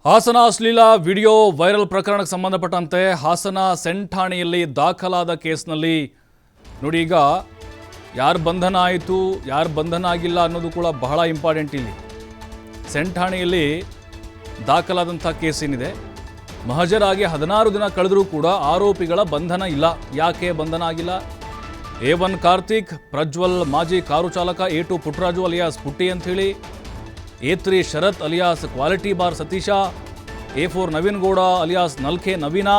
ಹಾಸನ ಅಶ್ಲೀಲ video viral ಪ್ರಕರಣಕ್ಕೆ ಸಂಬಂಧಪಟ್ಟಂತೆ ಹಾಸನ ಸೆಂಟ್ ಠಾಣೆಯಲ್ಲಿ ದಾಖಲಾದ ಕೇಸ್ನಲ್ಲಿ ನೋಡಿ, ಈಗ ಯಾರು ಬಂಧನ ಆಯಿತು, ಯಾರು ಬಂಧನ ಆಗಿಲ್ಲ ಅನ್ನೋದು ಕೂಡ ಬಹಳ ಇಂಪಾರ್ಟೆಂಟ್. ಇಲ್ಲಿ ಸೆಂಟ್ ಠಾಣೆಯಲ್ಲಿ ದಾಖಲಾದಂಥ ಕೇಸ್ ಏನಿದೆ, ಮಹಜರಾಗಿ 16 ದಿನ ಕಳೆದರೂ ಕೂಡ ಆರೋಪಿಗಳ ಬಂಧನ ಇಲ್ಲ. ಯಾಕೆ ಬಂಧನ ಆಗಿಲ್ಲ? A1 ಕಾರ್ತಿಕ್, ಪ್ರಜ್ವಲ್ ಮಾಜಿ ಕಾರು ಚಾಲಕ, A2 ಪುಟ್ಟರಾಜು ಅಲಿಯಾಸ್ ಪುಟ್ಟಿ ಅಂಥೇಳಿ, A3 Sharath alias quality bar Satisha, A4 Naveen Gowda alias Nalke Naveena,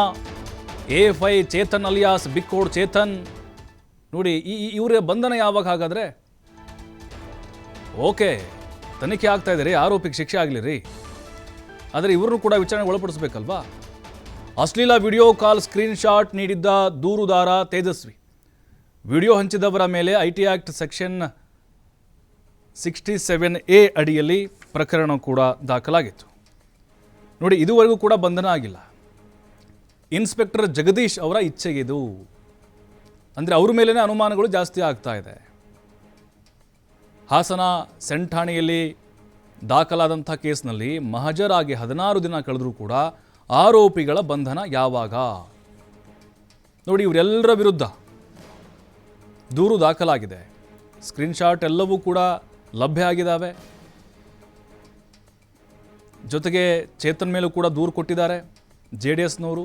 A5 Chetan alias Bikkod Chetan. ನೋಡಿ, ಇವರ ಬಂಧನ ಯಾವಾಗ? ಹಾಗಾದರೆ ಓಕೆ, ತನಿಖೆ ಆಗ್ತಾ ಇದೆ ರೀ, ಆರೋಪಿಗೆ ಶಿಕ್ಷೆ ಆಗಲಿ ರೀ, ಆದರೆ ಇವ್ರನ್ನೂ ಕೂಡ ವಿಚಾರಣೆಗೆ ಒಳಪಡಿಸಬೇಕಲ್ವಾ? ಅಶ್ಲೀಲ ವಿಡಿಯೋ ಕಾಲ್ ಸ್ಕ್ರೀನ್ ಶಾಟ್ ನೀಡಿದ್ದ ದೂರುದಾರ ತೇಜಸ್ವಿ, ವಿಡಿಯೋ ಹಂಚಿದವರ ಮೇಲೆ IT ಆ್ಯಕ್ಟ್ ಸೆಕ್ಷನ್ 67A ಅಡಿಯಲ್ಲಿ ಪ್ರಕರಣ ಕೂಡ ದಾಖಲಾಗಿತ್ತು. ನೋಡಿ, ಇದುವರೆಗೂ ಕೂಡ ಬಂಧನ ಆಗಿಲ್ಲ. ಇನ್ಸ್ಪೆಕ್ಟರ್ ಜಗದೀಶ್ ಅವರ ಇಚ್ಛೆಗಿದು, ಅಂದರೆ ಅವ್ರ ಮೇಲೇ ಅನುಮಾನಗಳು ಜಾಸ್ತಿ ಆಗ್ತಾ ಇದೆ. ಹಾಸನ ಸೆಂಟ್ ಠಾಣೆಯಲ್ಲಿ ದಾಖಲಾದಂಥ ಕೇಸ್ನಲ್ಲಿ ಮಹಜರಾಗಿ 16 ದಿನ ಕಳೆದರೂ ಕೂಡ ಆರೋಪಿಗಳ ಬಂಧನ ಯಾವಾಗ? ನೋಡಿ, ಇವರೆಲ್ಲರ ವಿರುದ್ಧ ದೂರು ದಾಖಲಾಗಿದೆ. ಸ್ಕ್ರೀನ್ಶಾಟ್ ಎಲ್ಲವೂ ಕೂಡ ಲಭ್ಯ ಆಗಿದ್ದಾವೆ. ಜೊತೆಗೆ ಚೇತನ್ ಮೇಲೂ ಕೂಡ ದೂರು ಕೊಟ್ಟಿದ್ದಾರೆ. JDSನವರು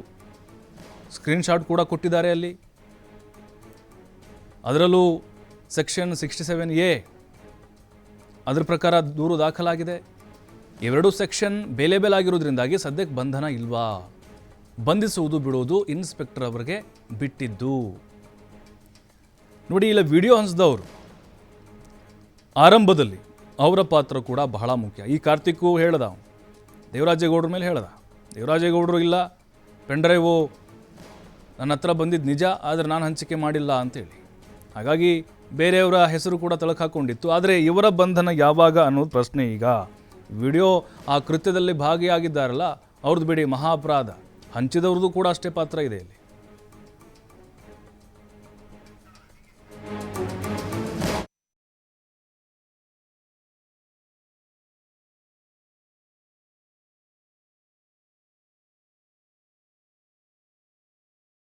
ಸ್ಕ್ರೀನ್ಶಾಟ್ ಕೂಡ ಕೊಟ್ಟಿದ್ದಾರೆ. ಅಲ್ಲಿ ಅದರಲ್ಲೂ ಸೆಕ್ಷನ್ 67A ಅದರ ಪ್ರಕಾರ ದೂರು ದಾಖಲಾಗಿದೆ. ಇವೆರಡೂ ಸೆಕ್ಷನ್ ಬೇಲೆ ಆಗಿರೋದ್ರಿಂದಾಗಿ ಸದ್ಯಕ್ಕೆ ಬಂಧನ ಇಲ್ವಾ? ಬಂಧಿಸುವುದು ಬಿಡೋದು ಇನ್ಸ್ಪೆಕ್ಟರ್ ಅವರಿಗೆ ಬಿಟ್ಟಿದ್ದು. ನೋಡಿ, ಇಲ್ಲ ವಿಡಿಯೋ ಹಂಚಿದವರು ಆರಂಭದಲ್ಲಿ ಅವರ ಪಾತ್ರ ಕೂಡ ಬಹಳ ಮುಖ್ಯ. ಈ ಕಾರ್ತಿಕ್ಕು ಹೇಳ್ದ, ದೇವರಾಜೇಗೌಡ್ರ ಮೇಲೆ ಹೇಳ್ದ, ದೇವರಾಜೇಗೌಡರು ಇಲ್ಲ, ಪೆನ್ಡ್ರೈವು ನನ್ನ ಹತ್ರ ಬಂದಿದ್ದು ನಿಜ, ಆದರೆ ನಾನು ಹಂಚಿಕೆ ಮಾಡಿಲ್ಲ ಅಂತೇಳಿ. ಹಾಗಾಗಿ ಬೇರೆಯವರ ಹೆಸರು ಕೂಡ ತಳಕು ಹಾಕ್ಕೊಂಡಿತ್ತು. ಆದರೆ ಇವರ ಬಂಧನ ಯಾವಾಗ ಅನ್ನೋದು ಪ್ರಶ್ನೆ. ಈಗ ವಿಡಿಯೋ ಆ ಕೃತ್ಯದಲ್ಲಿ ಭಾಗಿಯಾಗಿದ್ದಾರಲ್ಲ, ಅವ್ರದ್ದು ಬಿಡಿ, ಮಹಾ ಅಪರಾಧ. ಹಂಚಿದವ್ರದ್ದು ಕೂಡ ಅಷ್ಟೇ ಪಾತ್ರ ಇದೆ ಇಲ್ಲಿ.